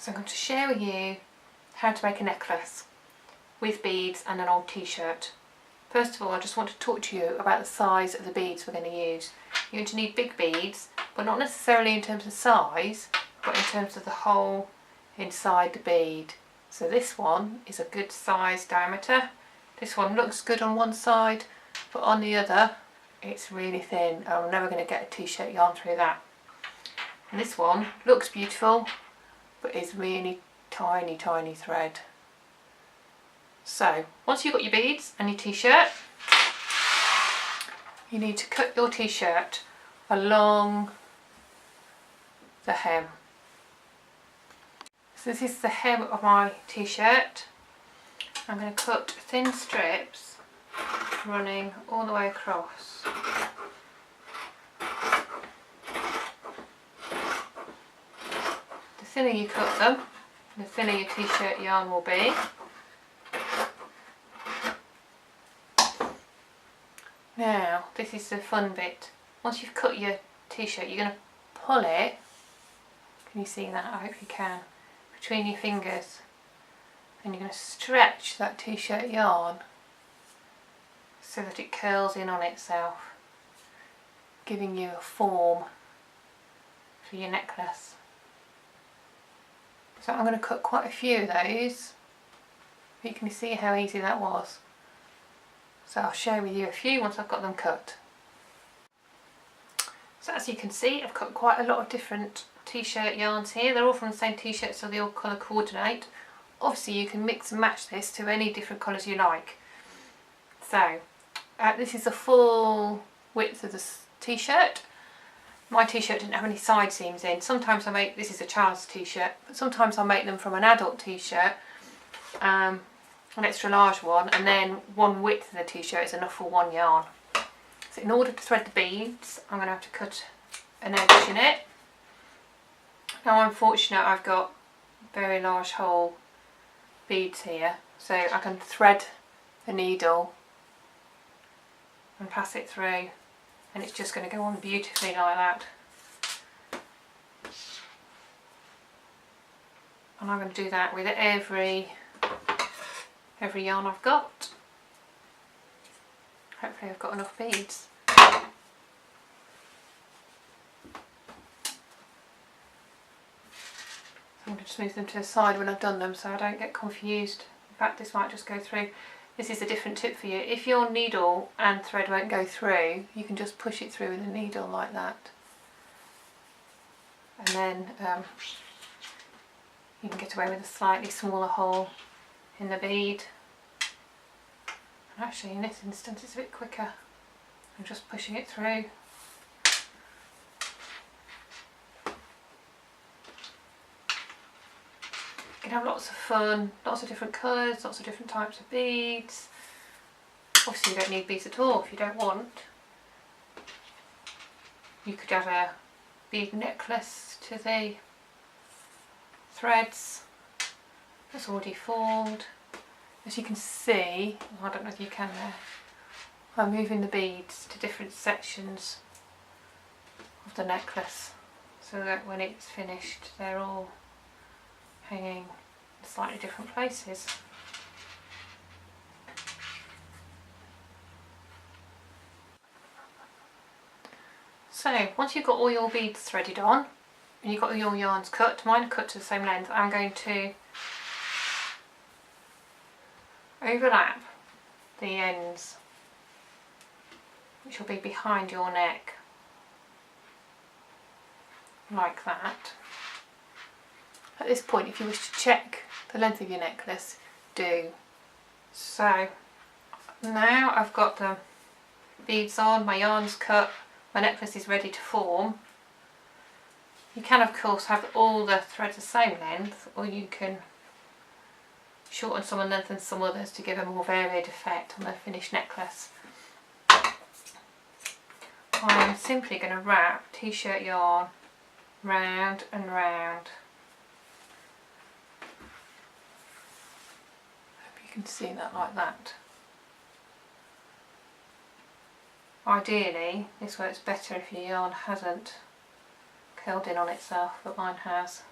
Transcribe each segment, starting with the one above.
So I'm going to share with you how to make a necklace with beads and an old t-shirt. First of all, I just want to talk to you about the size of the beads we're going to use. You're going to need big beads, but not necessarily in terms of size, but in terms of the hole inside the bead. So this one is a good size diameter. This one looks good on one side, but on the other it's really thin. I'm never going to get a t-shirt yarn through that. And this one looks beautiful, but is really tiny thread. So once you've got your beads and your t-shirt, you need to cut your t-shirt along the hem. So this is the hem of my t-shirt. I'm going to cut thin strips running all the way across. The thinner you cut them, the thinner your t-shirt yarn will be. Now, this is the fun bit. Once you've cut your t-shirt, you're going to pull it, can you see that? I hope you can, between your fingers, and you're going to stretch that t-shirt yarn so that it curls in on itself, giving you a form for your necklace. So I'm going to cut quite a few of those. You can see how easy that was. So I'll share with you a few once I've got them cut. So as you can see, I've cut quite a lot of different t-shirt yarns here. They're all from the same t-shirt, so they all colour coordinate. Obviously you can mix and match this to any different colours you like. So this is the full width of the t-shirt. My t-shirt didn't have any side seams in. Sometimes I make, this is a child's t-shirt, but sometimes I'll make them from an adult t-shirt, an extra large one, and then one width of the t-shirt is enough for one yarn. So in order to thread the beads, I'm going to have to cut an edge in it. Now I'm fortunate, I've got very large hole beads here, so I can thread the needle and pass it through, and it's just going to go on beautifully like that. And I'm going to do that with every yarn I've got. Hopefully I've got enough beads. I'm going to just move them to the side when I've done them so I don't get confused. In fact, this might just go through. This is a different tip for you. If your needle and thread won't go through, you can just push it through with a needle like that. And then you can get away with a slightly smaller hole in the bead. And actually in this instance it's a bit quicker. I'm just pushing it through. You can have lots of fun, lots of different colours, lots of different types of beads. Obviously you don't need beads at all if you don't want. You could add a bead necklace to the threads that's already formed. As you can see, I don't know if you can there, I'm moving the beads to different sections of the necklace so that when it's finished they're all hanging in slightly different places. So once you've got all your beads threaded on and you've got all your yarns cut, mine are cut to the same length, I'm going to overlap the ends, which will be behind your neck, like that. At this point, if you wish to check the length of your necklace, do. So now I've got the beads on, my yarn's cut, my necklace is ready to form. You can of course have all the threads the same length, or you can shorten some and lengthen some others to give a more varied effect on the finished necklace. I'm simply going to wrap t-shirt yarn round and round. Hope you can see that like that. Ideally this works better if your yarn hasn't curled in on itself, but mine has.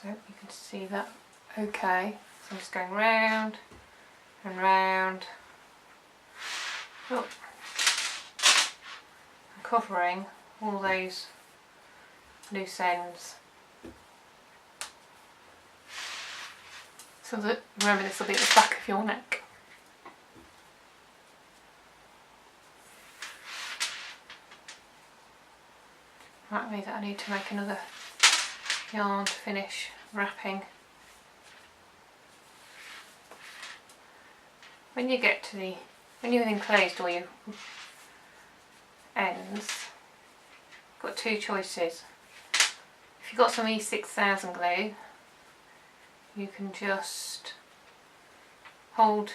So you can see that okay. So I'm just going round and round. Oh. And covering all those loose ends. So that, remember, this will be at the back of your neck. Might mean that I need to make another yarn to finish wrapping. When you get to when you've enclosed all your ends, you've got two choices. If you've got some E6000 glue, you can just hold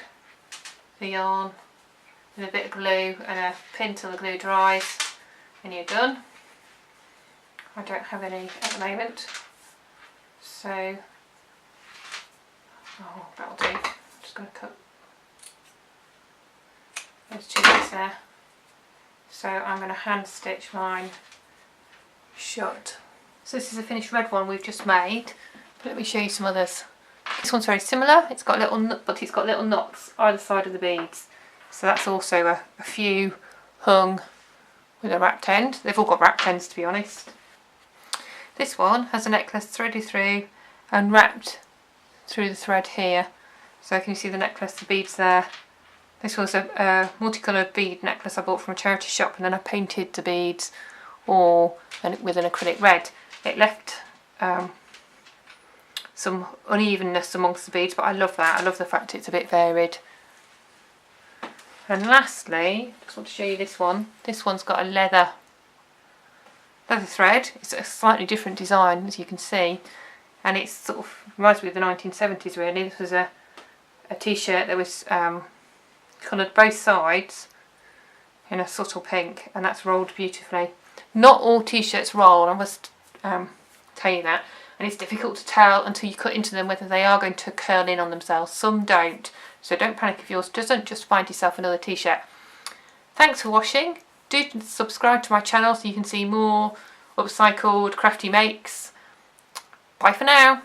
the yarn with a bit of glue and a pin till the glue dries and you're done. I don't have any at the moment, so that'll do. I'm just going to cut those two bits there. So I'm going to hand stitch mine shut. So this is a finished red one we've just made. Let me show you some others. This one's very similar. It's got little knots either side of the beads. So that's also a few hung with a wrapped end. They've all got wrapped ends, to be honest. This one has a necklace threaded through and wrapped through the thread here. So can you see the necklace, the beads there? This was a multicoloured bead necklace I bought from a charity shop, and then I painted the beads all with an acrylic red. It left some unevenness amongst the beads, but I love that. I love the fact it's a bit varied. And lastly, I just want to show you this one. This one's got a leather thread. It's a slightly different design, as you can see, and it sort of reminds me of the 1970s really. This was a t-shirt that was coloured both sides in a subtle pink, and that's rolled beautifully. Not all t-shirts roll, I must tell you that, and it's difficult to tell until you cut into them whether they are going to curl in on themselves. Some don't, so don't panic if yours doesn't. Just find yourself another t-shirt. Thanks for watching. Do subscribe to my channel so you can see more upcycled crafty makes. Bye for now.